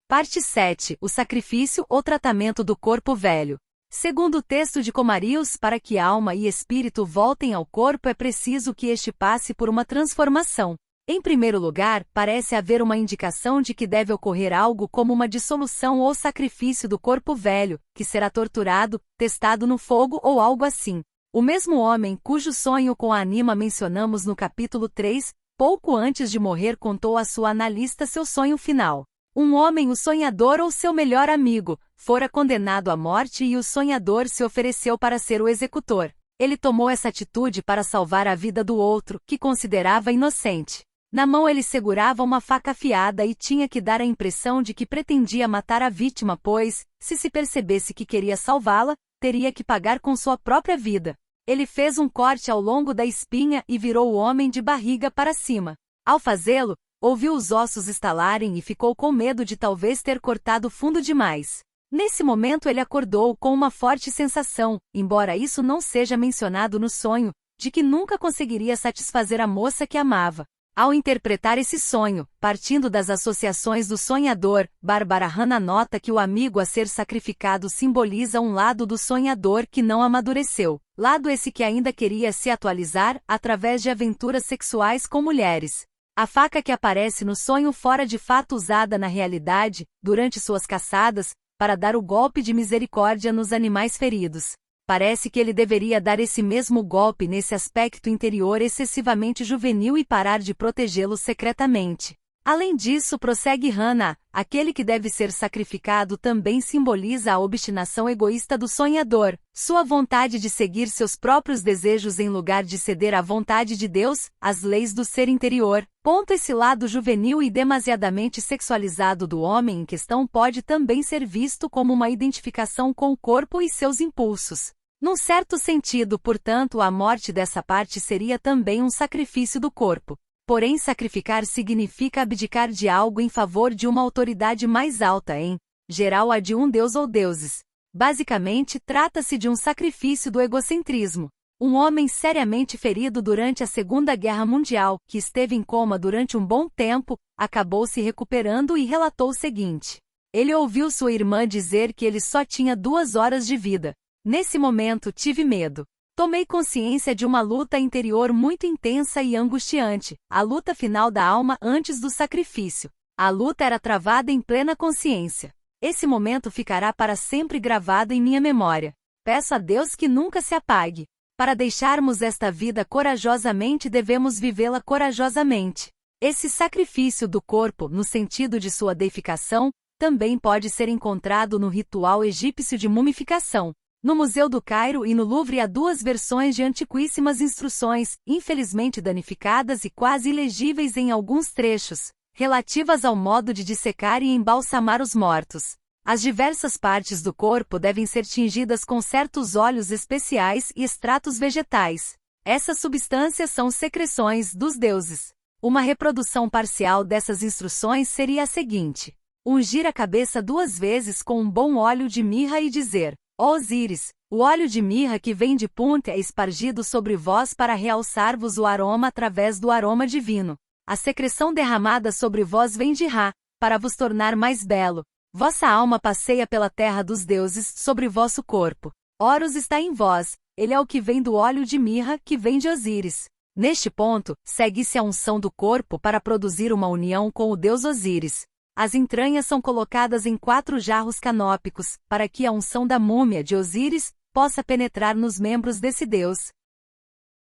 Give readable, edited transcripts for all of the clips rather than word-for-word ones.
Parte 7. O sacrifício ou tratamento do corpo velho. Segundo o texto de Comarius, para que alma e espírito voltem ao corpo é preciso que este passe por uma transformação. Em primeiro lugar, parece haver uma indicação de que deve ocorrer algo como uma dissolução ou sacrifício do corpo velho, que será torturado, testado no fogo ou algo assim. O mesmo homem cujo sonho com a Anima mencionamos no capítulo 3, pouco antes de morrer contou à sua analista seu sonho final. Um homem, o sonhador ou seu melhor amigo, fora condenado à morte e o sonhador se ofereceu para ser o executor. Ele tomou essa atitude para salvar a vida do outro, que considerava inocente. Na mão ele segurava uma faca afiada e tinha que dar a impressão de que pretendia matar a vítima, pois, se percebesse que queria salvá-la, teria que pagar com sua própria vida. Ele fez um corte ao longo da espinha e virou o homem de barriga para cima. Ao fazê-lo, ouviu os ossos estalarem e ficou com medo de talvez ter cortado fundo demais. Nesse momento ele acordou com uma forte sensação, embora isso não seja mencionado no sonho, de que nunca conseguiria satisfazer a moça que amava. Ao interpretar esse sonho, partindo das associações do sonhador, Barbara Hannah nota que o amigo a ser sacrificado simboliza um lado do sonhador que não amadureceu, lado esse que ainda queria se atualizar através de aventuras sexuais com mulheres. A faca que aparece no sonho fora de fato usada na realidade, durante suas caçadas, para dar o golpe de misericórdia nos animais feridos. Parece que ele deveria dar esse mesmo golpe nesse aspecto interior excessivamente juvenil e parar de protegê-lo secretamente. Além disso, prossegue Hannah, aquele que deve ser sacrificado também simboliza a obstinação egoísta do sonhador, sua vontade de seguir seus próprios desejos em lugar de ceder à vontade de Deus, às leis do ser interior. Esse lado juvenil e demasiadamente sexualizado do homem em questão pode também ser visto como uma identificação com o corpo e seus impulsos. Num certo sentido, portanto, a morte dessa parte seria também um sacrifício do corpo. Porém, sacrificar significa abdicar de algo em favor de uma autoridade mais alta, em geral a de um deus ou deuses. Basicamente, trata-se de um sacrifício do egocentrismo. Um homem seriamente ferido durante a Segunda Guerra Mundial, que esteve em coma durante um bom tempo, acabou se recuperando e relatou o seguinte. Ele ouviu sua irmã dizer que ele só tinha 2 horas de vida. Nesse momento tive medo. Tomei consciência de uma luta interior muito intensa e angustiante, a luta final da alma antes do sacrifício. A luta era travada em plena consciência. Esse momento ficará para sempre gravado em minha memória. Peço a Deus que nunca se apague. Para deixarmos esta vida corajosamente, devemos vivê-la corajosamente. Esse sacrifício do corpo, no sentido de sua deificação, também pode ser encontrado no ritual egípcio de mumificação. No Museu do Cairo e no Louvre há 2 versões de antiquíssimas instruções, infelizmente danificadas e quase ilegíveis em alguns trechos, relativas ao modo de dissecar e embalsamar os mortos. As diversas partes do corpo devem ser tingidas com certos óleos especiais e extratos vegetais. Essas substâncias são secreções dos deuses. Uma reprodução parcial dessas instruções seria a seguinte: ungir a cabeça 2 vezes com um bom óleo de mirra e dizer: ó Osíris, o óleo de mirra que vem de Punt é espargido sobre vós para realçar-vos o aroma através do aroma divino. A secreção derramada sobre vós vem de Ra, para vos tornar mais belo. Vossa alma passeia pela terra dos deuses, sobre vosso corpo. Horus está em vós, ele é o que vem do óleo de mirra, que vem de Osíris. Neste ponto, segue-se a unção do corpo para produzir uma união com o deus Osíris. As entranhas são colocadas em 4 jarros canópicos, para que a unção da múmia de Osíris possa penetrar nos membros desse deus.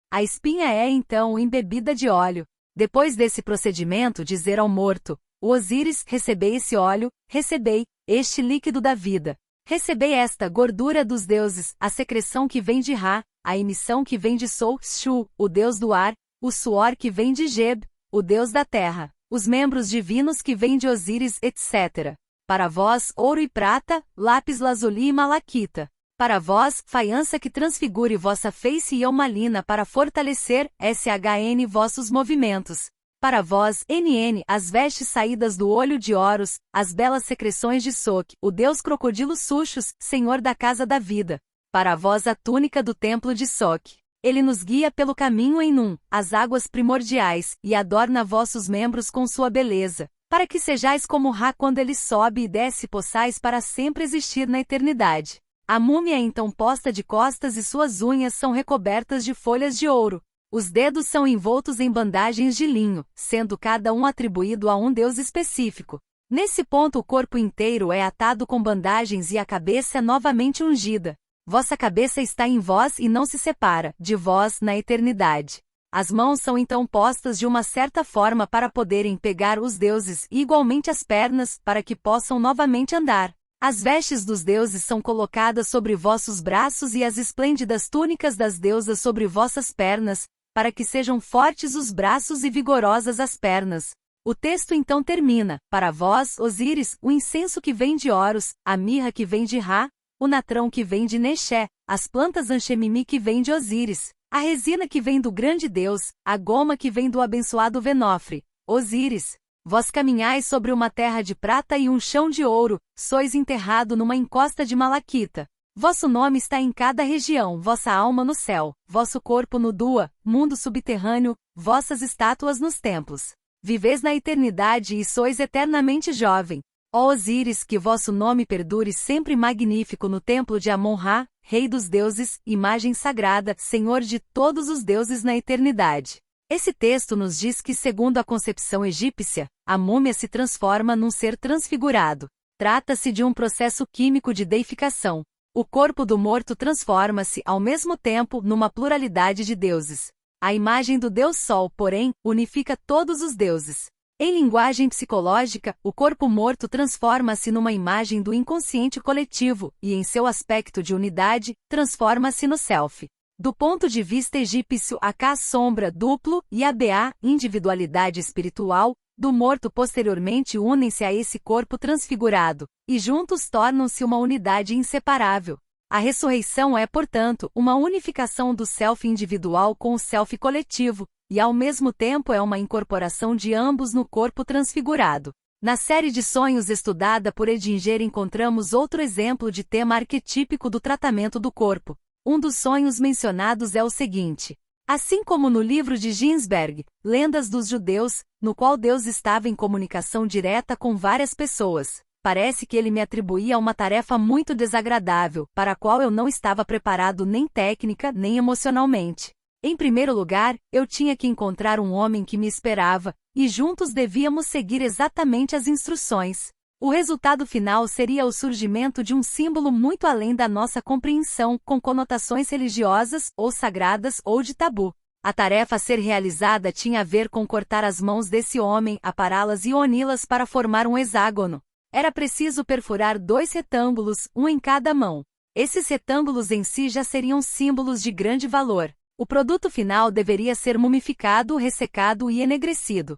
A espinha é, então, embebida de óleo. Depois desse procedimento, dizer ao morto: o Osíris, recebei esse óleo, recebei este líquido da vida. Recebei esta gordura dos deuses, a secreção que vem de Ra, a emissão que vem de Sol, Shu, o deus do ar, o suor que vem de Geb, o deus da terra. Os membros divinos que vêm de Osíris, etc. Para vós, ouro e prata, lápis lazuli e malaquita. Para vós, faiança que transfigure vossa face e eumalina para fortalecer, SHN, vossos movimentos. Para vós, NN, as vestes saídas do olho de Horus, as belas secreções de Sok, o deus crocodilo Suxos, senhor da casa da vida. Para vós a túnica do templo de Sok. Ele nos guia pelo caminho em Num, as águas primordiais, e adorna vossos membros com sua beleza. para que sejais como Ra quando ele sobe e desce, possais para sempre existir na eternidade. A múmia é então posta de costas e suas unhas são recobertas de folhas de ouro. Os dedos são envoltos em bandagens de linho, sendo cada um atribuído a um deus específico. Nesse ponto o corpo inteiro é atado com bandagens e a cabeça é novamente ungida. Vossa cabeça está em vós e não se separa de vós na eternidade. As mãos são então postas de uma certa forma para poderem pegar os deuses e igualmente as pernas para que possam novamente andar. As vestes dos deuses são colocadas sobre vossos braços e as esplêndidas túnicas das deusas sobre vossas pernas, para que sejam fortes os braços e vigorosas as pernas. O texto então termina: para vós, Osíris, o incenso que vem de Horus, a mirra que vem de Ra, o natrão que vem de Nexé, as plantas Anchemimi que vem de Osíris, a resina que vem do grande Deus, a goma que vem do abençoado Venofre, Osíris. Vós caminhais sobre uma terra de prata e um chão de ouro, sois enterrado numa encosta de malaquita. Vosso nome está em cada região, vossa alma no céu, vosso corpo no Dua, mundo subterrâneo, vossas estátuas nos templos. Viveis na eternidade e sois eternamente jovem. Ó Osíris, que vosso nome perdure sempre magnífico no templo de Amon-Ra, Rei dos deuses, imagem sagrada, Senhor de todos os deuses na eternidade. Esse texto nos diz que, segundo a concepção egípcia, a múmia se transforma num ser transfigurado. Trata-se de um processo químico de deificação. O corpo do morto transforma-se, ao mesmo tempo, numa pluralidade de deuses. A imagem do Deus Sol, porém, unifica todos os deuses. Em linguagem psicológica, o corpo morto transforma-se numa imagem do inconsciente coletivo, e em seu aspecto de unidade, transforma-se no self. Do ponto de vista egípcio, a Ka, sombra, duplo, e a Ba, individualidade espiritual, do morto posteriormente unem-se a esse corpo transfigurado, e juntos tornam-se uma unidade inseparável. A ressurreição é, portanto, uma unificação do self individual com o self coletivo, e ao mesmo tempo é uma incorporação de ambos no corpo transfigurado. Na série de sonhos estudada por Edinger encontramos outro exemplo de tema arquetípico do tratamento do corpo. Um dos sonhos mencionados é o seguinte: assim como no livro de Ginsberg, Lendas dos Judeus, no qual Deus estava em comunicação direta com várias pessoas, parece que ele me atribuía uma tarefa muito desagradável, para a qual eu não estava preparado nem técnica nem emocionalmente. Em primeiro lugar, eu tinha que encontrar um homem que me esperava, e juntos devíamos seguir exatamente as instruções. O resultado final seria o surgimento de um símbolo muito além da nossa compreensão, com conotações religiosas, ou sagradas, ou de tabu. A tarefa a ser realizada tinha a ver com cortar as mãos desse homem, apará-las e uni-las para formar um hexágono. Era preciso perfurar 2 retângulos, um em cada mão. Esses retângulos em si já seriam símbolos de grande valor. O produto final deveria ser mumificado, ressecado e enegrecido.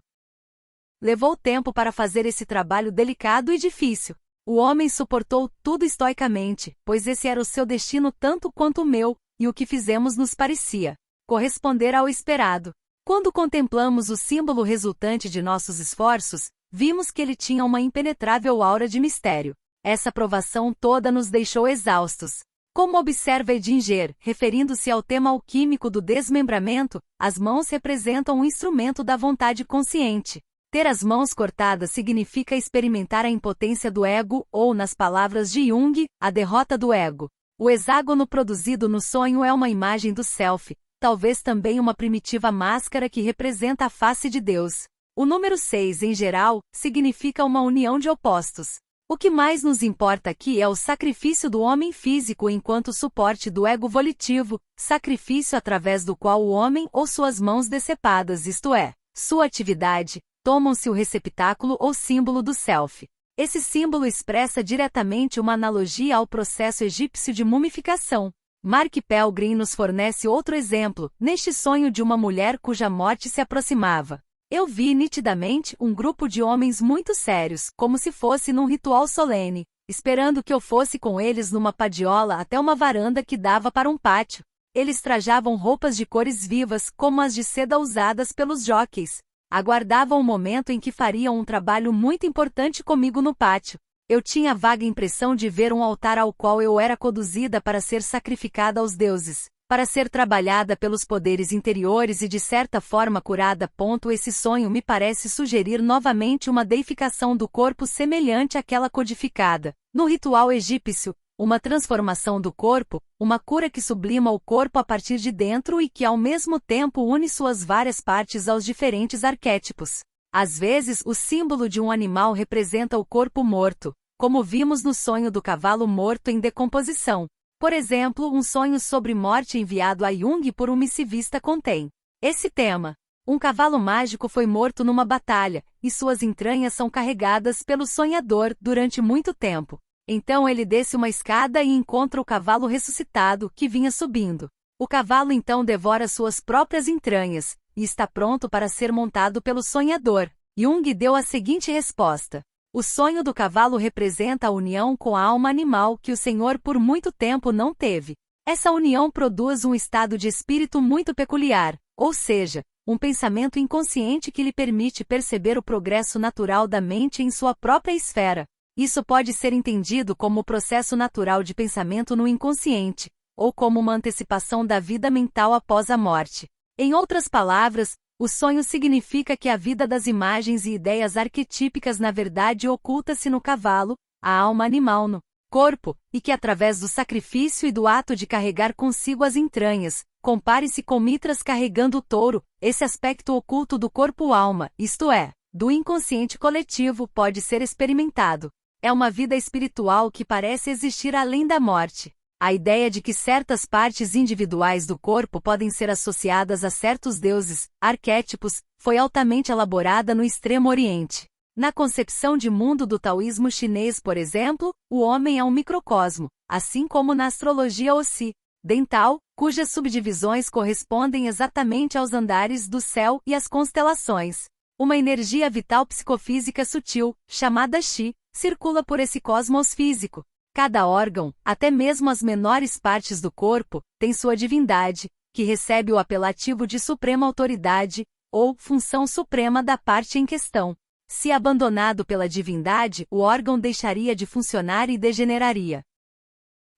Levou tempo para fazer esse trabalho delicado e difícil. O homem suportou tudo estoicamente, pois esse era o seu destino tanto quanto o meu, e o que fizemos nos parecia corresponder ao esperado. Quando contemplamos o símbolo resultante de nossos esforços, vimos que ele tinha uma impenetrável aura de mistério. Essa provação toda nos deixou exaustos. Como observa Edinger, referindo-se ao tema alquímico do desmembramento, as mãos representam um instrumento da vontade consciente. Ter as mãos cortadas significa experimentar a impotência do ego, ou, nas palavras de Jung, a derrota do ego. O hexágono produzido no sonho é uma imagem do self, talvez também uma primitiva máscara que representa a face de Deus. O número 6, em geral, significa uma união de opostos. O que mais nos importa aqui é o sacrifício do homem físico enquanto suporte do ego volitivo, sacrifício através do qual o homem ou suas mãos decepadas, isto é, sua atividade, tomam-se o receptáculo ou símbolo do self. Esse símbolo expressa diretamente uma analogia ao processo egípcio de mumificação. Mark Pelgrim nos fornece outro exemplo, neste sonho de uma mulher cuja morte se aproximava. Eu vi nitidamente um grupo de homens muito sérios, como se fosse num ritual solene, esperando que eu fosse com eles numa padiola até uma varanda que dava para um pátio. Eles trajavam roupas de cores vivas, como as de seda usadas pelos jockeys. Aguardavam o momento em que fariam um trabalho muito importante comigo no pátio. Eu tinha a vaga impressão de ver um altar ao qual eu era conduzida para ser sacrificada aos deuses. para ser trabalhada pelos poderes interiores e de certa forma curada. Esse sonho me parece sugerir novamente uma deificação do corpo semelhante àquela codificada no ritual egípcio, uma transformação do corpo, uma cura que sublima o corpo a partir de dentro e que ao mesmo tempo une suas várias partes aos diferentes arquétipos. Às vezes, o símbolo de um animal representa o corpo morto, como vimos no sonho do cavalo morto em decomposição. Por exemplo, um sonho sobre morte enviado a Jung por um missivista contém esse tema. Um cavalo mágico foi morto numa batalha, e suas entranhas são carregadas pelo sonhador durante muito tempo. Então ele desce uma escada e encontra o cavalo ressuscitado, que vinha subindo. O cavalo então devora suas próprias entranhas, e está pronto para ser montado pelo sonhador. Jung deu a seguinte resposta: o sonho do cavalo representa a união com a alma animal que o Senhor por muito tempo não teve. Essa união produz um estado de espírito muito peculiar, ou seja, um pensamento inconsciente que lhe permite perceber o progresso natural da mente em sua própria esfera. Isso pode ser entendido como o processo natural de pensamento no inconsciente, ou como uma antecipação da vida mental após a morte. Em outras palavras, o sonho significa que a vida das imagens e ideias arquetípicas na verdade oculta-se no cavalo, a alma animal no corpo, e que através do sacrifício e do ato de carregar consigo as entranhas, compare-se com Mitras carregando o touro, esse aspecto oculto do corpo-alma, isto é, do inconsciente coletivo, pode ser experimentado. É uma vida espiritual que parece existir além da morte. A ideia de que certas partes individuais do corpo podem ser associadas a certos deuses, arquétipos, foi altamente elaborada no Extremo Oriente. Na concepção de mundo do taoísmo chinês, por exemplo, o homem é um microcosmo, assim como na astrologia ocidental, cujas subdivisões correspondem exatamente aos andares do céu e às constelações. Uma energia vital psicofísica sutil, chamada Qi, circula por esse cosmos físico. Cada órgão, até mesmo as menores partes do corpo, tem sua divindade, que recebe o apelativo de suprema autoridade, ou função suprema da parte em questão. Se abandonado pela divindade, o órgão deixaria de funcionar e degeneraria.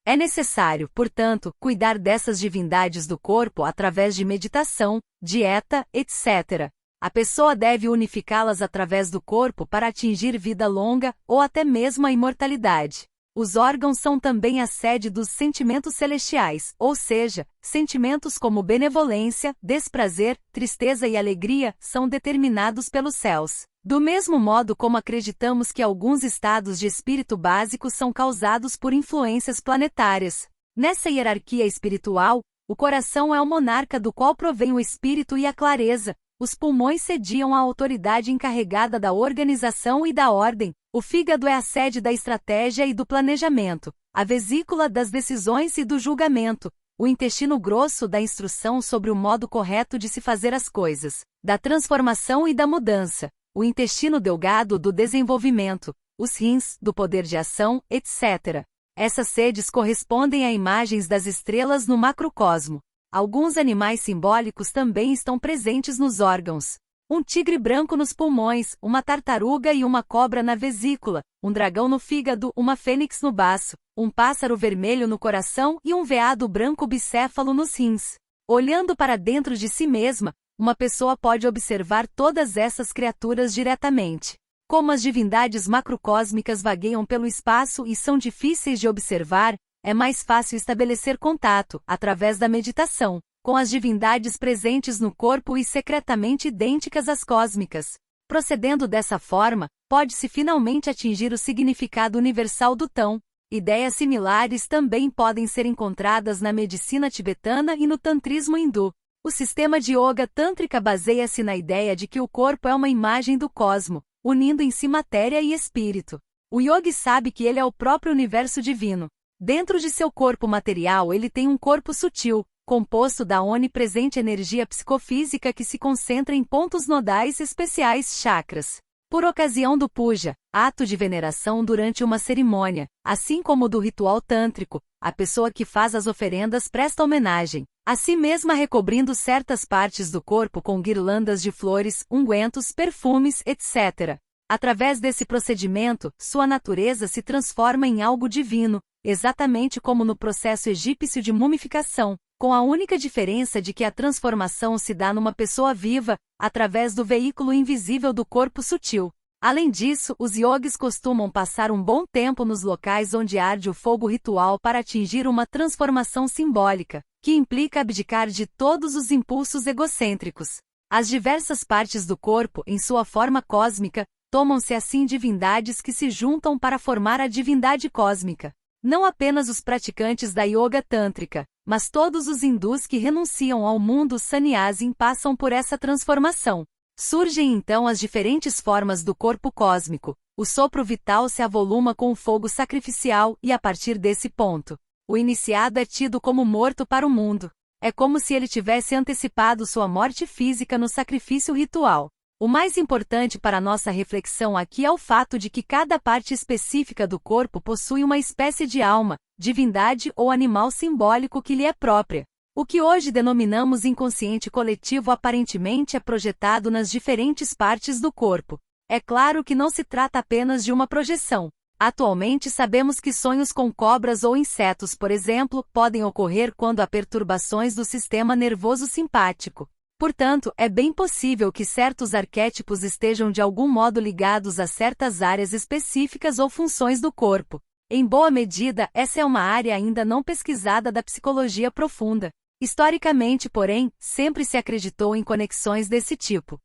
É necessário, portanto, cuidar dessas divindades do corpo através de meditação, dieta, etc. A pessoa deve unificá-las através do corpo para atingir vida longa, ou até mesmo a imortalidade. Os órgãos são também a sede dos sentimentos celestiais, ou seja, sentimentos como benevolência, desprazer, tristeza e alegria são determinados pelos céus. Do mesmo modo como acreditamos que alguns estados de espírito básicos são causados por influências planetárias. Nessa hierarquia espiritual, o coração é o monarca do qual provém o espírito e a clareza. Os pulmões sediam a autoridade encarregada da organização e da ordem. O fígado é a sede da estratégia e do planejamento, a vesícula das decisões e do julgamento, o intestino grosso da instrução sobre o modo correto de se fazer as coisas, da transformação e da mudança, o intestino delgado do desenvolvimento, os rins, do poder de ação, etc. Essas sedes correspondem a imagens das estrelas no macrocosmo. Alguns animais simbólicos também estão presentes nos órgãos. Um tigre branco nos pulmões, uma tartaruga e uma cobra na vesícula, um dragão no fígado, uma fênix no baço, um pássaro vermelho no coração e um veado branco bicéfalo nos rins. Olhando para dentro de si mesma, uma pessoa pode observar todas essas criaturas diretamente. Como as divindades macrocósmicas vagueiam pelo espaço e são difíceis de observar, é mais fácil estabelecer contato, através da meditação, com as divindades presentes no corpo e secretamente idênticas às cósmicas. Procedendo dessa forma, pode-se finalmente atingir o significado universal do Tão. Ideias similares também podem ser encontradas na medicina tibetana e no tantrismo hindu. O sistema de yoga tântrica baseia-se na ideia de que o corpo é uma imagem do cosmo, unindo em si matéria e espírito. O yogi sabe que ele é o próprio universo divino. Dentro de seu corpo material ele tem um corpo sutil, composto da onipresente energia psicofísica que se concentra em pontos nodais especiais chakras. Por ocasião do puja, ato de veneração durante uma cerimônia, assim como do ritual tântrico, a pessoa que faz as oferendas presta homenagem a si mesma recobrindo certas partes do corpo com guirlandas de flores, ungüentos, perfumes, etc. Através desse procedimento, sua natureza se transforma em algo divino, exatamente como no processo egípcio de mumificação. com a única diferença de que a transformação se dá numa pessoa viva, através do veículo invisível do corpo sutil. Além disso, os yogis costumam passar um bom tempo nos locais onde arde o fogo ritual para atingir uma transformação simbólica, que implica abdicar de todos os impulsos egocêntricos. As diversas partes do corpo, em sua forma cósmica, tomam-se assim divindades que se juntam para formar a divindade cósmica. Não apenas os praticantes da yoga tântrica, mas todos os hindus que renunciam ao mundo sannyasi passam por essa transformação. Surgem então as diferentes formas do corpo cósmico, o sopro vital se avoluma com o fogo sacrificial e a partir desse ponto, o iniciado é tido como morto para o mundo. É como se ele tivesse antecipado sua morte física no sacrifício ritual. O mais importante para nossa reflexão aqui é o fato de que cada parte específica do corpo possui uma espécie de alma, divindade ou animal simbólico que lhe é própria. O que hoje denominamos inconsciente coletivo aparentemente é projetado nas diferentes partes do corpo. É claro que não se trata apenas de uma projeção. Atualmente sabemos que sonhos com cobras ou insetos, por exemplo, podem ocorrer quando há perturbações do sistema nervoso simpático. Portanto, é bem possível que certos arquétipos estejam de algum modo ligados a certas áreas específicas ou funções do corpo. Em boa medida, essa é uma área ainda não pesquisada da psicologia profunda. Historicamente, porém, sempre se acreditou em conexões desse tipo.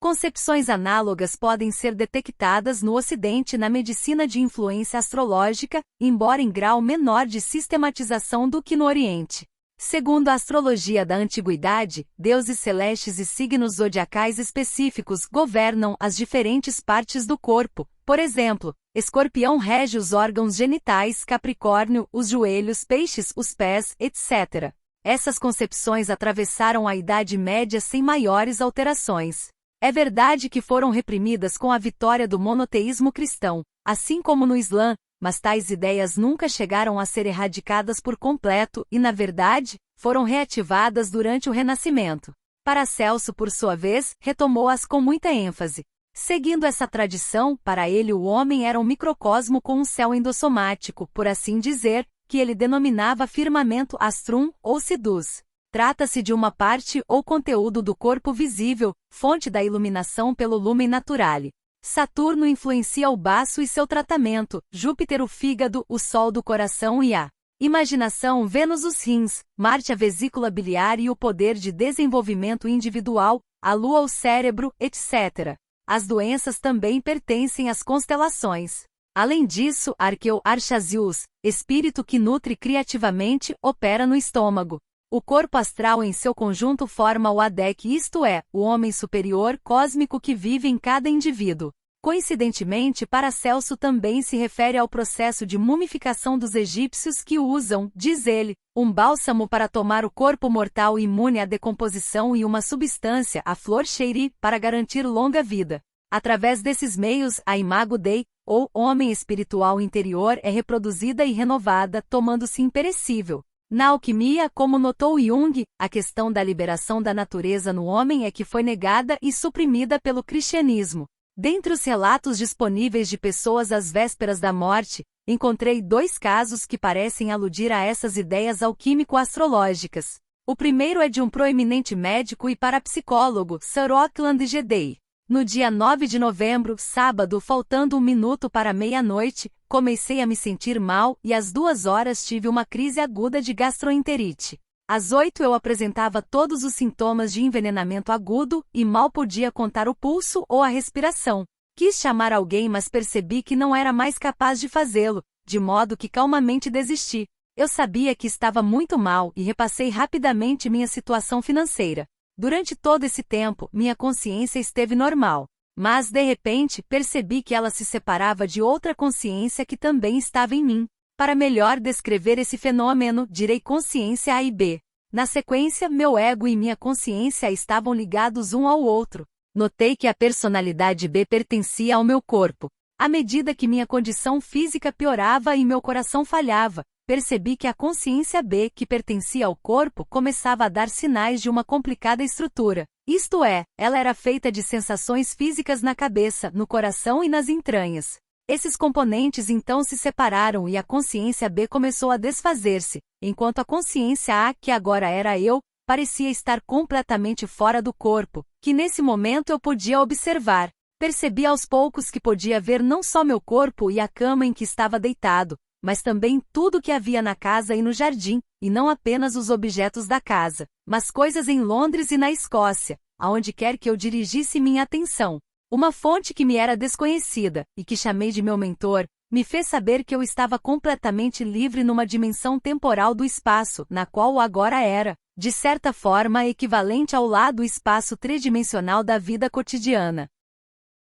Concepções análogas podem ser detectadas no Ocidente na medicina de influência astrológica, embora em grau menor de sistematização do que no Oriente. Segundo a astrologia da antiguidade, deuses celestes e signos zodiacais específicos governam as diferentes partes do corpo. Por exemplo, Escorpião rege os órgãos genitais, Capricórnio, os joelhos, Peixes, os pés, etc. Essas concepções atravessaram a Idade Média sem maiores alterações. É verdade que foram reprimidas com a vitória do monoteísmo cristão, assim como no Islã, mas tais ideias nunca chegaram a ser erradicadas por completo e, na verdade, foram reativadas durante o Renascimento. Paracelso, por sua vez, retomou-as com muita ênfase. Seguindo essa tradição, para ele o homem era um microcosmo com um céu endossomático, por assim dizer, que ele denominava firmamento astrum, ou sidus. Trata-se de uma parte ou conteúdo do corpo visível, fonte da iluminação pelo lumen naturale. Saturno influencia o baço e seu tratamento, Júpiter o fígado, o Sol do coração e a imaginação, Vênus os rins, Marte a vesícula biliar e o poder de desenvolvimento individual, a Lua o cérebro, etc. As doenças também pertencem às constelações. Além disso, Arqueu-Archasius, espírito que nutre criativamente, opera no estômago. O corpo astral em seu conjunto forma o Adec, isto é, o homem superior cósmico que vive em cada indivíduo. Coincidentemente, Paracelso também se refere ao processo de mumificação dos egípcios que usam, diz ele, um bálsamo para tomar o corpo mortal imune à decomposição e uma substância, a flor cheiri, para garantir longa vida. Através desses meios, a imago Dei, ou homem espiritual interior, é reproduzida e renovada, tomando-se imperecível. Na alquimia, como notou Jung, a questão da liberação da natureza no homem é que foi negada e suprimida pelo cristianismo. Dentre os relatos disponíveis de pessoas às vésperas da morte, encontrei 2 casos que parecem aludir a essas ideias alquímico-astrológicas. O primeiro é de um proeminente médico e parapsicólogo, Sir Auckland G. Day. No dia 9 de novembro, sábado, faltando 1 minuto para meia-noite, comecei a me sentir mal e às 2 horas tive uma crise aguda de gastroenterite. Às 8 eu apresentava todos os sintomas de envenenamento agudo e mal podia contar o pulso ou a respiração. Quis chamar alguém, mas percebi que não era mais capaz de fazê-lo, de modo que calmamente desisti. Eu sabia que estava muito mal e repassei rapidamente minha situação financeira. Durante todo esse tempo, minha consciência esteve normal. Mas, de repente, percebi que ela se separava de outra consciência que também estava em mim. Para melhor descrever esse fenômeno, direi consciência A e B. Na sequência, meu ego e minha consciência estavam ligados um ao outro. Notei que a personalidade B pertencia ao meu corpo. À medida que minha condição física piorava e meu coração falhava, percebi que a consciência B, que pertencia ao corpo, começava a dar sinais de uma complicada estrutura. Isto é, ela era feita de sensações físicas na cabeça, no coração e nas entranhas. Esses componentes então se separaram e a consciência B começou a desfazer-se, enquanto a consciência A, que agora era eu, parecia estar completamente fora do corpo, que nesse momento eu podia observar. Percebi aos poucos que podia ver não só meu corpo e a cama em que estava deitado, mas também tudo o que havia na casa e no jardim, e não apenas os objetos da casa, mas coisas em Londres e na Escócia, aonde quer que eu dirigisse minha atenção. Uma fonte que me era desconhecida, e que chamei de meu mentor, me fez saber que eu estava completamente livre numa dimensão temporal do espaço, na qual o agora era, de certa forma, equivalente ao lado espaço tridimensional da vida cotidiana.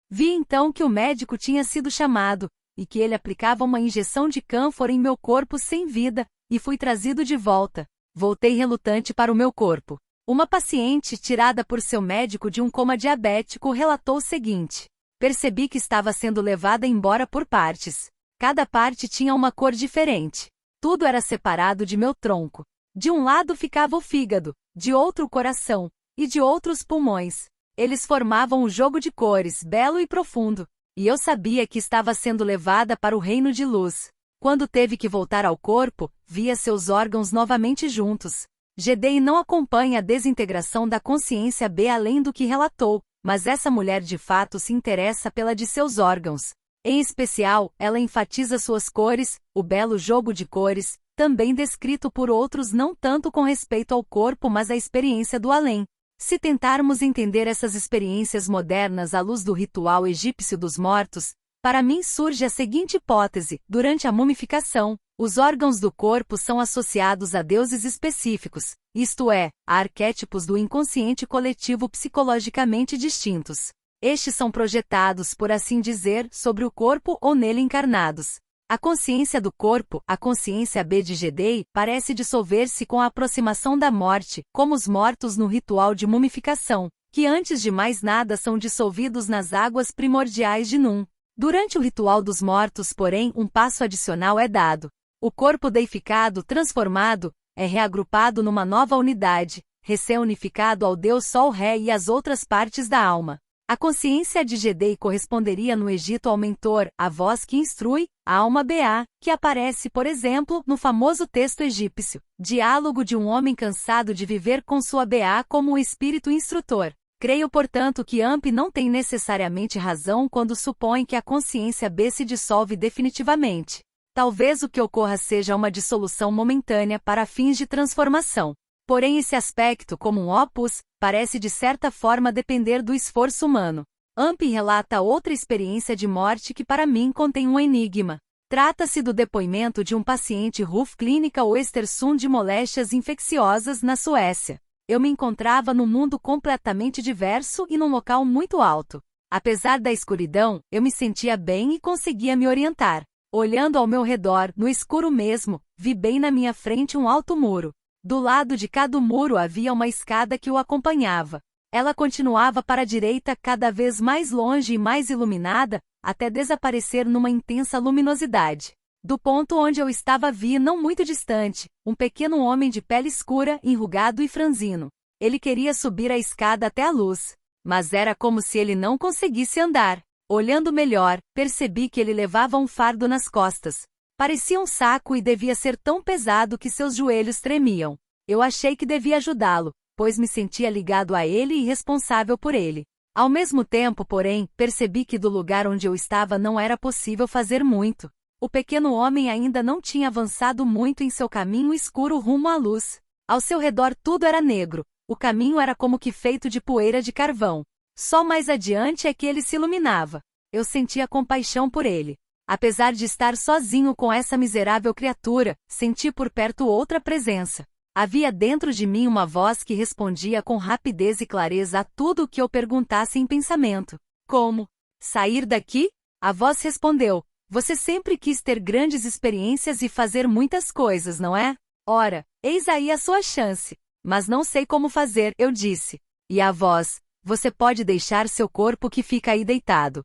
Vi então que o médico tinha sido chamado, e que ele aplicava uma injeção de cânfora em meu corpo sem vida, e fui trazido de volta. Voltei relutante para o meu corpo. Uma paciente, tirada por seu médico de um coma diabético, relatou o seguinte: percebi que estava sendo levada embora por partes. Cada parte tinha uma cor diferente. Tudo era separado de meu tronco. De um lado ficava o fígado, de outro o coração, e de outro os pulmões. Eles formavam um jogo de cores, belo e profundo. E eu sabia que estava sendo levada para o reino de luz. Quando teve que voltar ao corpo, via seus órgãos novamente juntos. GDI não acompanha a desintegração da consciência B além do que relatou, mas essa mulher de fato se interessa pela de seus órgãos. Em especial, ela enfatiza suas cores, o belo jogo de cores, também descrito por outros não tanto com respeito ao corpo mas à experiência do além. Se tentarmos entender essas experiências modernas à luz do ritual egípcio dos mortos, para mim surge a seguinte hipótese: durante a mumificação, os órgãos do corpo são associados a deuses específicos, isto é, a arquétipos do inconsciente coletivo psicologicamente distintos. Estes são projetados, por assim dizer, sobre o corpo ou nele encarnados. A consciência do corpo, a consciência B de GDI, parece dissolver-se com a aproximação da morte, como os mortos no ritual de mumificação, que antes de mais nada são dissolvidos nas águas primordiais de Num. Durante o ritual dos mortos, porém, um passo adicional é dado. O corpo deificado, transformado, é reagrupado numa nova unidade, recém-unificado ao Deus Sol-Ré e às outras partes da alma. A consciência de GDI corresponderia no Egito ao mentor, a voz que instrui, a alma BA, que aparece, por exemplo, no famoso texto egípcio, diálogo de um homem cansado de viver com sua BA como o espírito instrutor. Creio, portanto, que AMP não tem necessariamente razão quando supõe que a consciência B se dissolve definitivamente. Talvez o que ocorra seja uma dissolução momentânea para fins de transformação. Porém, esse aspecto, como um opus, parece de certa forma depender do esforço humano. AMP relata outra experiência de morte que para mim contém um enigma. Trata-se do depoimento de um paciente RUF Clínica Östersund de moléstias infecciosas na Suécia. Eu me encontrava num mundo completamente diverso e num local muito alto. Apesar da escuridão, eu me sentia bem e conseguia me orientar. Olhando ao meu redor, no escuro mesmo, vi bem na minha frente um alto muro. Do lado de cada muro havia uma escada que o acompanhava. Ela continuava para a direita cada vez mais longe e mais iluminada, até desaparecer numa intensa luminosidade. Do ponto onde eu estava vi, não muito distante, um pequeno homem de pele escura, enrugado e franzino. Ele queria subir a escada até a luz, mas era como se ele não conseguisse andar. Olhando melhor, percebi que ele levava um fardo nas costas. Parecia um saco e devia ser tão pesado que seus joelhos tremiam. Eu achei que devia ajudá-lo, pois me sentia ligado a ele e responsável por ele. Ao mesmo tempo, porém, percebi que do lugar onde eu estava não era possível fazer muito. O pequeno homem ainda não tinha avançado muito em seu caminho escuro rumo à luz. Ao seu redor tudo era negro. O caminho era como que feito de poeira de carvão. Só mais adiante é que ele se iluminava. Eu sentia compaixão por ele. Apesar de estar sozinho com essa miserável criatura, senti por perto outra presença. Havia dentro de mim uma voz que respondia com rapidez e clareza a tudo o que eu perguntasse em pensamento. Como? Sair daqui? A voz respondeu. Você sempre quis ter grandes experiências e fazer muitas coisas, não é? Ora, eis aí a sua chance. Mas não sei como fazer, eu disse. E a voz, você pode deixar seu corpo que fica aí deitado.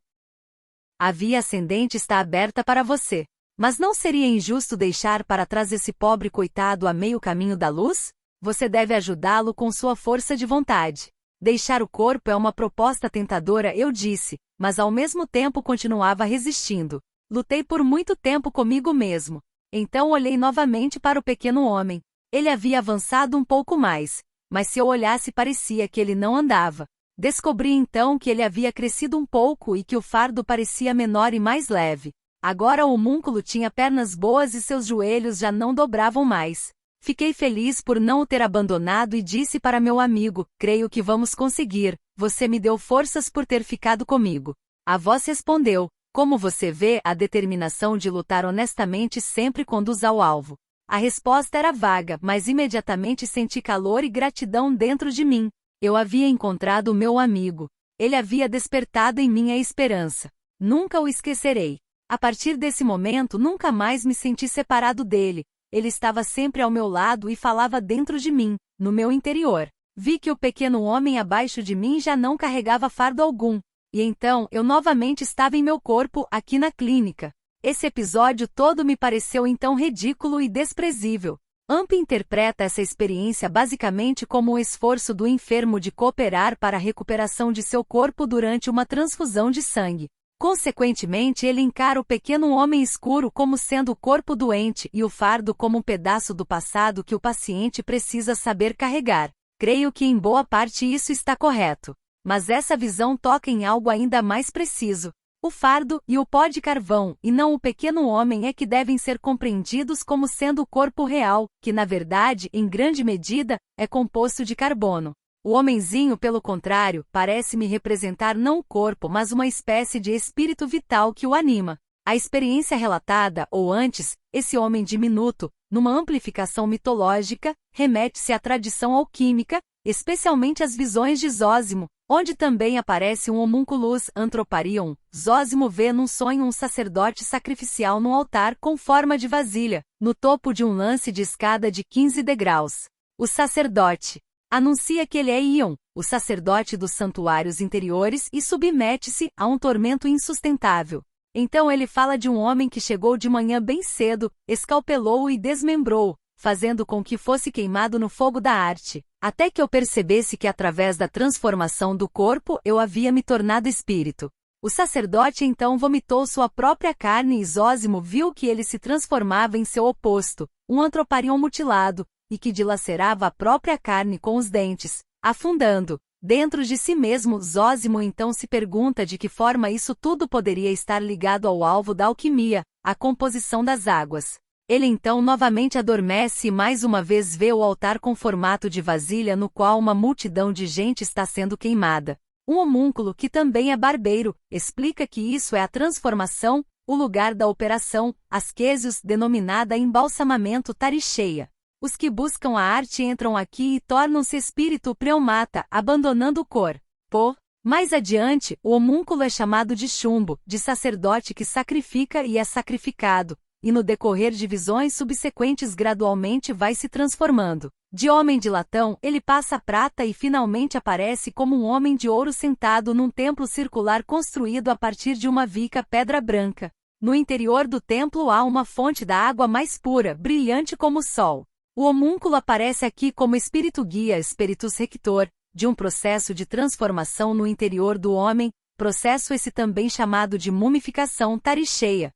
A via ascendente está aberta para você. Mas não seria injusto deixar para trás esse pobre coitado a meio caminho da luz? Você deve ajudá-lo com sua força de vontade. Deixar o corpo é uma proposta tentadora, eu disse, mas ao mesmo tempo continuava resistindo. Lutei por muito tempo comigo mesmo. Então olhei novamente para o pequeno homem. Ele havia avançado um pouco mais, mas se eu olhasse parecia que ele não andava. Descobri então que ele havia crescido um pouco e que o fardo parecia menor e mais leve. Agora o homúnculo tinha pernas boas e seus joelhos já não dobravam mais. Fiquei feliz por não o ter abandonado e disse para meu amigo: creio que vamos conseguir, você me deu forças por ter ficado comigo. A voz respondeu: como você vê, a determinação de lutar honestamente sempre conduz ao alvo. A resposta era vaga, mas imediatamente senti calor e gratidão dentro de mim. Eu havia encontrado o meu amigo. Ele havia despertado em mim a esperança. Nunca o esquecerei. A partir desse momento nunca mais me senti separado dele. Ele estava sempre ao meu lado e falava dentro de mim, no meu interior. Vi que o pequeno homem abaixo de mim já não carregava fardo algum. E então, eu novamente estava em meu corpo, aqui na clínica. Esse episódio todo me pareceu então ridículo e desprezível. Amp interpreta essa experiência basicamente como o esforço do enfermo de cooperar para a recuperação de seu corpo durante uma transfusão de sangue. Consequentemente, ele encara o pequeno homem escuro como sendo o corpo doente e o fardo como um pedaço do passado que o paciente precisa saber carregar. Creio que em boa parte isso está correto. Mas essa visão toca em algo ainda mais preciso. O fardo e o pó de carvão, e não o pequeno homem, é que devem ser compreendidos como sendo o corpo real, que na verdade, em grande medida, é composto de carbono. O homenzinho, pelo contrário, parece-me representar não o corpo, mas uma espécie de espírito vital que o anima. A experiência relatada, ou antes, esse homem diminuto, numa amplificação mitológica, remete-se à tradição alquímica, especialmente às visões de Zósimo, onde também aparece um homunculus Anthroparion. Zósimo vê num sonho um sacerdote sacrificial num altar com forma de vasilha, no topo de um lance de escada de 15 degraus. O sacerdote anuncia que ele é Ion, o sacerdote dos santuários interiores, e submete-se a um tormento insustentável. Então ele fala de um homem que chegou de manhã bem cedo, escalpelou-o e desmembrou-o, fazendo com que fosse queimado no fogo da arte, até que eu percebesse que através da transformação do corpo eu havia me tornado espírito. O sacerdote então vomitou sua própria carne e Zósimo viu que ele se transformava em seu oposto, um Anthroparion mutilado, e que dilacerava a própria carne com os dentes, afundando. Dentro de si mesmo, Zósimo então se pergunta de que forma isso tudo poderia estar ligado ao alvo da alquimia, a composição das águas. Ele então novamente adormece e mais uma vez vê o altar com formato de vasilha no qual uma multidão de gente está sendo queimada. Um homúnculo, que também é barbeiro, explica que isso é a transformação, o lugar da operação, asquésios, denominada embalsamamento taricheia. Os que buscam a arte entram aqui e tornam-se espírito pneumata, abandonando o corpo. Mais adiante, o homúnculo é chamado de chumbo, de sacerdote que sacrifica e é sacrificado, e no decorrer de visões subsequentes gradualmente vai se transformando. De homem de latão, ele passa a prata e finalmente aparece como um homem de ouro sentado num templo circular construído a partir de uma vica pedra branca. No interior do templo há uma fonte da água mais pura, brilhante como o sol. O homúnculo aparece aqui como espírito guia, spiritus rector, de um processo de transformação no interior do homem, processo esse também chamado de mumificação taricheia.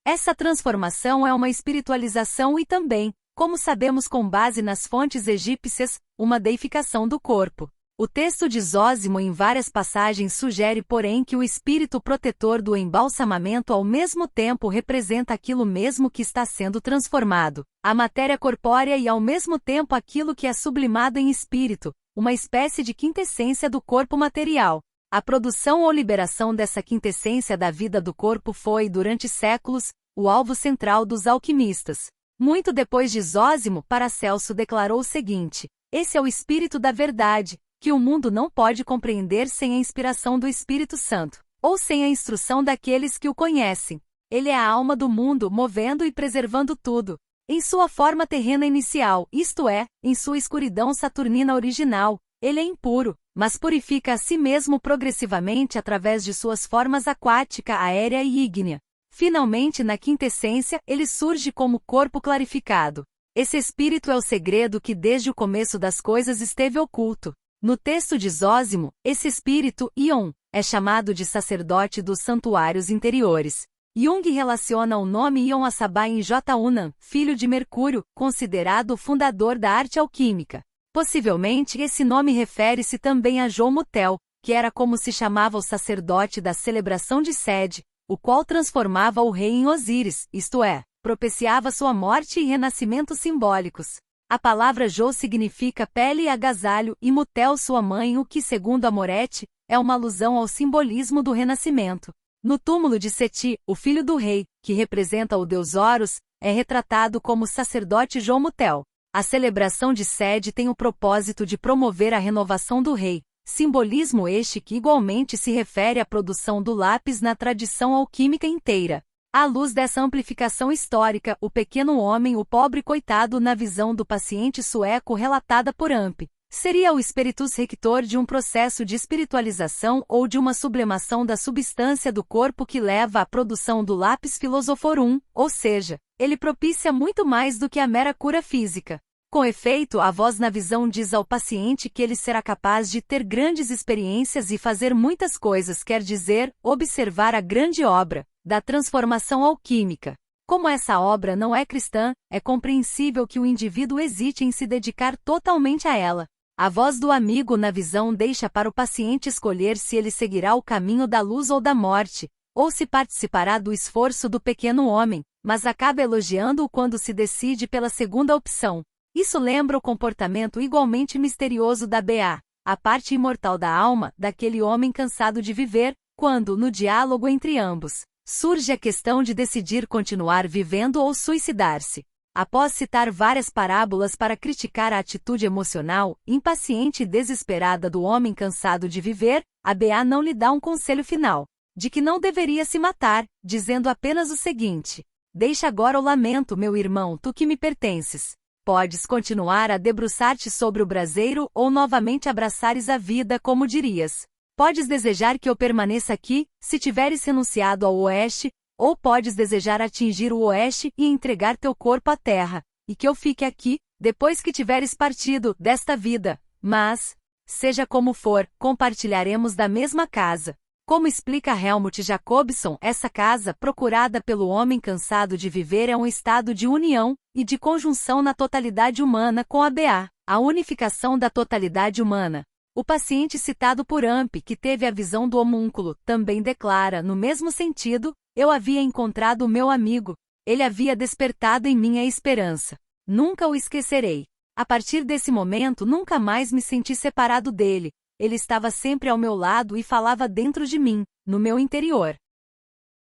Essa transformação é uma espiritualização e também, como sabemos com base nas fontes egípcias, uma deificação do corpo. O texto de Zósimo em várias passagens sugere, porém, que o espírito protetor do embalsamamento ao mesmo tempo representa aquilo mesmo que está sendo transformado, a matéria corpórea, e ao mesmo tempo aquilo que é sublimado em espírito, uma espécie de quintessência do corpo material. A produção ou liberação dessa quintessência da vida do corpo foi, durante séculos, o alvo central dos alquimistas. Muito depois de Zósimo, Paracelso declarou o seguinte: esse é o espírito da verdade, que o mundo não pode compreender sem a inspiração do Espírito Santo, ou sem a instrução daqueles que o conhecem. Ele é a alma do mundo, movendo e preservando tudo. Em sua forma terrena inicial, isto é, em sua escuridão saturnina original, ele é impuro, mas purifica a si mesmo progressivamente através de suas formas aquática, aérea e ígnea. Finalmente, na quintessência, ele surge como corpo clarificado. Esse espírito é o segredo que desde o começo das coisas esteve oculto. No texto de Zósimo, esse espírito, Ion, é chamado de sacerdote dos santuários interiores. Jung relaciona o nome Ion a Sabain J. Unan, filho de Mercúrio, considerado o fundador da arte alquímica. Possivelmente esse nome refere-se também a Jomutel, que era como se chamava o sacerdote da celebração de Sede, o qual transformava o rei em Osíris, isto é, propiciava sua morte e renascimento simbólicos. A palavra Jo significa pele e agasalho e Mutel sua mãe, o que, segundo Amoretti, é uma alusão ao simbolismo do renascimento. No túmulo de Seti, o filho do rei, que representa o deus Horus, é retratado como sacerdote Jomutel. A celebração de Sede tem o propósito de promover a renovação do rei, simbolismo este que igualmente se refere à produção do lápis na tradição alquímica inteira. À luz dessa amplificação histórica, o pequeno homem, o pobre coitado na visão do paciente sueco relatada por Amp, seria o spiritus rector de um processo de espiritualização ou de uma sublimação da substância do corpo que leva à produção do lápis philosophorum, ou seja, ele propicia muito mais do que a mera cura física. Com efeito, a voz na visão diz ao paciente que ele será capaz de ter grandes experiências e fazer muitas coisas, quer dizer, observar a grande obra da transformação alquímica. Como essa obra não é cristã, é compreensível que o indivíduo hesite em se dedicar totalmente a ela. A voz do amigo na visão deixa para o paciente escolher se ele seguirá o caminho da luz ou da morte, ou se participará do esforço do pequeno homem, mas acaba elogiando-o quando se decide pela segunda opção. Isso lembra o comportamento igualmente misterioso da B.A., a parte imortal da alma, daquele homem cansado de viver, quando, no diálogo entre ambos, surge a questão de decidir continuar vivendo ou suicidar-se. Após citar várias parábolas para criticar a atitude emocional, impaciente e desesperada do homem cansado de viver, a B.A. não lhe dá um conselho final, de que não deveria se matar, dizendo apenas o seguinte: deixa agora o lamento, meu irmão, tu que me pertences. Podes continuar a debruçar-te sobre o braseiro ou novamente abraçares a vida, como dirias. Podes desejar que eu permaneça aqui, se tiveres renunciado ao oeste, ou podes desejar atingir o oeste e entregar teu corpo à terra, e que eu fique aqui, depois que tiveres partido desta vida. Mas, seja como for, compartilharemos da mesma casa. Como explica Helmut Jacobson, essa casa procurada pelo homem cansado de viver é um estado de união e de conjunção na totalidade humana com a B.A., a unificação da totalidade humana. O paciente citado por Amp, que teve a visão do homúnculo, também declara, no mesmo sentido: eu havia encontrado o meu amigo, ele havia despertado em mim a esperança. Nunca o esquecerei. A partir desse momento nunca mais me senti separado dele. Ele estava sempre ao meu lado e falava dentro de mim, no meu interior.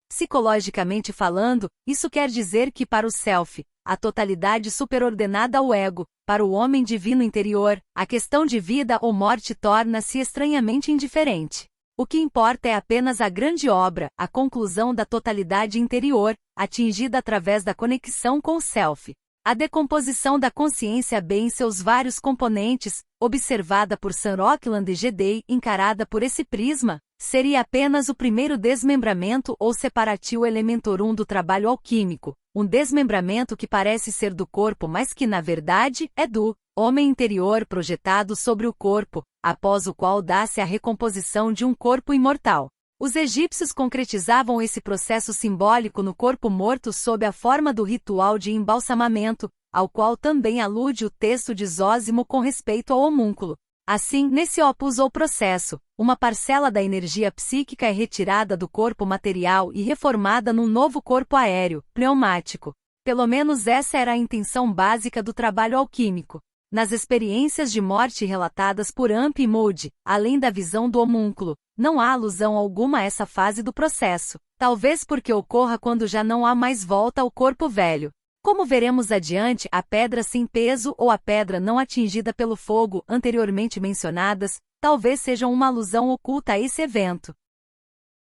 Psicologicamente falando, isso quer dizer que para o self, a totalidade superordenada ao ego, para o homem divino interior, a questão de vida ou morte torna-se estranhamente indiferente. O que importa é apenas a grande obra, a conclusão da totalidade interior, atingida através da conexão com o self. A decomposição da consciência B em seus vários componentes, observada por Sam Rocklund e G. Day, encarada por esse prisma, seria apenas o primeiro desmembramento ou separatio elementorum do trabalho alquímico, um desmembramento que parece ser do corpo, mas que na verdade é do homem interior projetado sobre o corpo, após o qual dá-se a recomposição de um corpo imortal. Os egípcios concretizavam esse processo simbólico no corpo morto sob a forma do ritual de embalsamamento, ao qual também alude o texto de Zósimo com respeito ao homúnculo. Assim, nesse opus ou processo, uma parcela da energia psíquica é retirada do corpo material e reformada num novo corpo aéreo, pneumático. Pelo menos essa era a intenção básica do trabalho alquímico. Nas experiências de morte relatadas por Amp e Moody, além da visão do homúnculo, não há alusão alguma a essa fase do processo, talvez porque ocorra quando já não há mais volta ao corpo velho. Como veremos adiante, a pedra sem peso ou a pedra não atingida pelo fogo, anteriormente mencionadas, talvez sejam uma alusão oculta a esse evento.